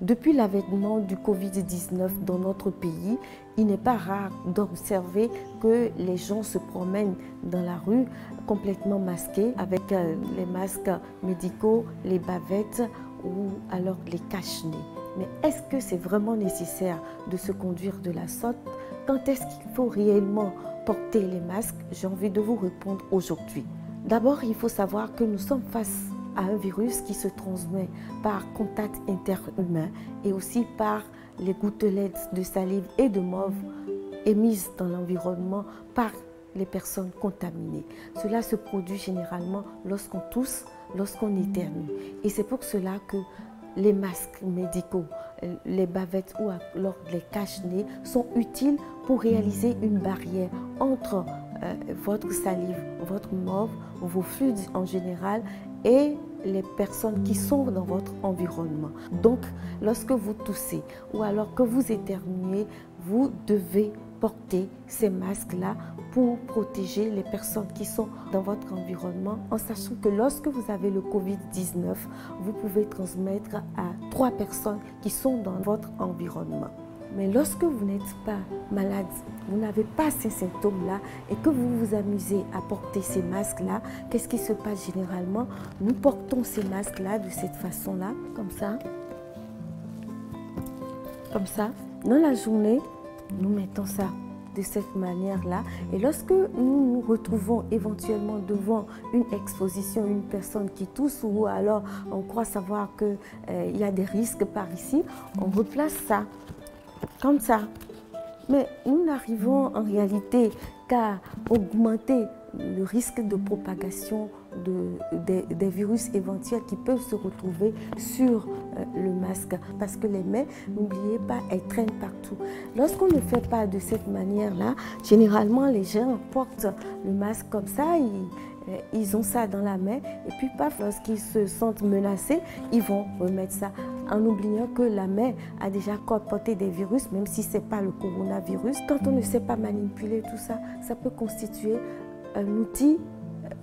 Depuis l'avènement du Covid-19 dans notre pays, il n'est pas rare d'observer que les gens se promènent dans la rue complètement masqués avec les masques médicaux, les bavettes ou alors les cache-nez. Mais est-ce que c'est vraiment nécessaire de se conduire de la sorte? Quand est-ce qu'il faut réellement porter les masques? J'ai envie de vous répondre aujourd'hui. D'abord, il faut savoir que nous sommes face à un virus qui se transmet par contact interhumain et aussi par les gouttelettes de salive et de morve émises dans l'environnement par les personnes contaminées. Cela se produit généralement lorsqu'on tousse, lorsqu'on éternue. Et c'est pour cela que les masques médicaux, les bavettes ou alors les cache-nez sont utiles pour réaliser une barrière entre votre salive, votre morve, vos fluides en général et les personnes qui sont dans votre environnement. Donc, lorsque vous toussez ou alors que vous éternuez, vous devez porter ces masques-là pour protéger les personnes qui sont dans votre environnement, en sachant que lorsque vous avez le Covid-19, vous pouvez transmettre à 3 personnes qui sont dans votre environnement. Mais lorsque vous n'êtes pas malade, vous n'avez pas ces symptômes-là et que vous vous amusez à porter ces masques-là, qu'est-ce qui se passe généralement? Nous portons ces masques-là de cette façon-là, comme ça. Comme ça. Dans la journée, nous mettons ça de cette manière-là. Et lorsque nous nous retrouvons éventuellement devant une exposition, une personne qui tousse ou alors on croit savoir qu'il y a des risques par ici, on replace ça. Comme ça. Mais nous n'arrivons en réalité qu'à augmenter le risque de propagation des virus éventuels qui peuvent se retrouver sur le masque. Parce que les mains, n'oubliez pas, elles traînent partout. Lorsqu'on ne fait pas de cette manière-là, généralement les gens portent le masque comme ça, ils ont ça dans la main et puis paf, lorsqu'ils se sentent menacés, ils vont remettre ça en oubliant que la main a déjà porté des virus, même si ce n'est pas le coronavirus. Quand on ne sait pas manipuler tout ça, ça peut constituer un outil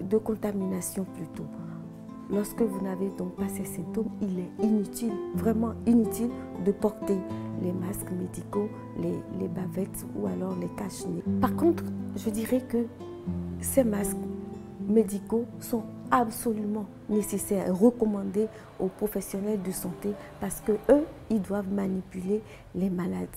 de contamination plutôt. Lorsque vous n'avez donc pas ces symptômes, il est inutile, vraiment inutile de porter les masques médicaux, les bavettes ou alors les cache-nez. Par contre, je dirais que ces masques médicaux sont absolument nécessaires et recommandés aux professionnels de santé parce que eux, ils doivent manipuler les malades.